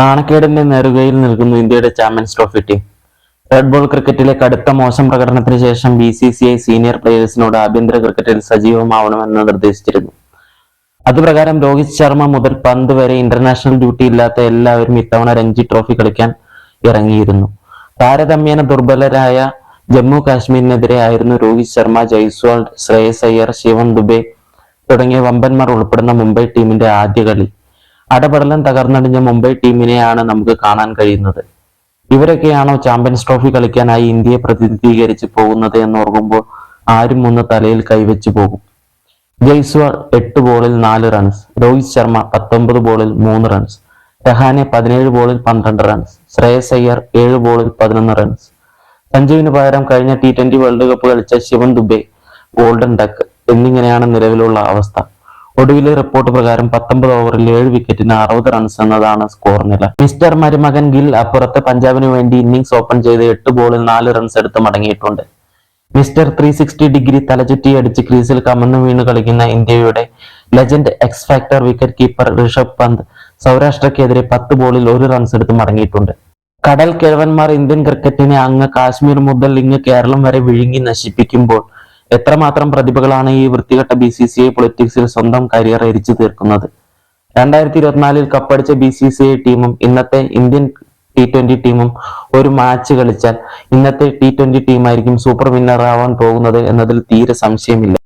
നാണക്കേടിന്റെ നെറുകയിൽ നിൽക്കുന്നു ഇന്ത്യയുടെ champions trophy team. Red ball ക്രിക്കറ്റിലെ കടുത്ത മോശം പ്രകടനത്തിന് ശേഷം BCCI സീനിയർ പ്ലേയേഴ്സിനോട് ആഭ്യന്തര ക്രിക്കറ്റിൽ സജീവമാവണമെന്ന് നിർദ്ദേശിച്ചിരുന്നു. അതുപ്രകാരം രോഹിത് ശർമ്മ മുതൽ പന്ത് വരെ ഇന്റർനാഷണൽ ഡ്യൂട്ടി ഇല്ലാത്ത എല്ലാവരും ഇത്തവണ രഞ്ജി ട്രോഫി കളിക്കാൻ ഇറങ്ങിയിരുന്നു. താരതമ്യേന ദുർബലരായ ജമ്മു കാശ്മീരിനെതിരെ ആയിരുന്നു രോഹിത് ശർമ്മ, ജയ്സ്വാൾ, ശ്രേയസ് അയ്യർ, ശിവം ദുബെ തുടങ്ങിയ വമ്പന്മാർ ഉൾപ്പെടുന്ന മുംബൈ ടീമിന്റെ ആദ്യ കളി. അടപടലം തകർന്നടിഞ്ഞ മുംബൈ ടീമിനെയാണ് നമുക്ക് കാണാൻ കഴിയുന്നത്. ഇവരൊക്കെയാണോ ചാമ്പ്യൻസ് ട്രോഫി കളിക്കാനായി ഇന്ത്യയെ പ്രതിനിധീകരിച്ച് പോകുന്നത് എന്നോർക്കുമ്പോൾ ആരും ഒന്ന് തലയിൽ കൈവച്ചു പോകും. ജയ്സ്വാൾ 8 ബോളിൽ 4 റൺസ്, രോഹിത് ശർമ്മ 19 ബോളിൽ 3 റൺസ്, രഹാനെ 17 ബോളിൽ 12 റൺസ്, ശ്രേയസ് അയ്യർ 7 ബോളിൽ 11 റൺസ്. സഞ്ജുവിന് പകരം കഴിഞ്ഞ T20 വേൾഡ് കപ്പ് കളിച്ച ശിവൻ ദുബെ, ഗോൾഡൻ ഡക്ക് എന്നിങ്ങനെയാണ് നിലവിലുള്ള അവസ്ഥ. ഒടുവിലെ റിപ്പോർട്ട് പ്രകാരം 19 ഓവറിൽ 7 വിക്കറ്റിന് 60 റൺസ് എന്നതാണ് സ്കോർ നില. മിസ്റ്റർ മരുമകൻ ഗിൽ അപ്പുറത്ത് പഞ്ചാബിന് വേണ്ടി ഇന്നിംഗ്സ് ഓപ്പൺ ചെയ്ത് 8 ബോളിൽ 4 റൺസ് എടുത്ത് മടങ്ങിയിട്ടുണ്ട്. മിസ്റ്റർ 360 ഡിഗ്രി തലചുറ്റി അടിച്ച് ക്രീസിൽ കമന്നു വീണ് കളിക്കുന്ന ഇന്ത്യയുടെ legend X factor wicket keeper Rishabh Pant സൗരാഷ്ട്രക്കെതിരെ 10 ബോളിൽ 1 റൺസ് എടുത്ത് മടങ്ങിയിട്ടുണ്ട്. കടൽ കിഴവന്മാർ ഇന്ത്യൻ ക്രിക്കറ്റിനെ അങ്ങ് കാശ്മീർ മുതൽ ഇങ്ങ് കേരളം വരെ വിഴുങ്ങി നശിപ്പിക്കുമ്പോൾ എത്രമാത്രം പ്രതിഭകളാണ് ഈ വൃത്തികെട്ട BCCI പൊളിറ്റിക്സിൽ സ്വന്തം കരിയർ എരിച്ചു തീർക്കുന്നത്. 2024 കപ്പടിച്ച BCCI ടീമും ഇന്നത്തെ ഇന്ത്യൻ T20 ടീമും ഒരു മാച്ച് കളിച്ചാൽ ഇന്നത്തെ T20 ടീമായിരിക്കും സൂപ്പർ വിന്നർ ആവാൻ പോകുന്നത് എന്നതിൽ തീരെ സംശയമില്ല.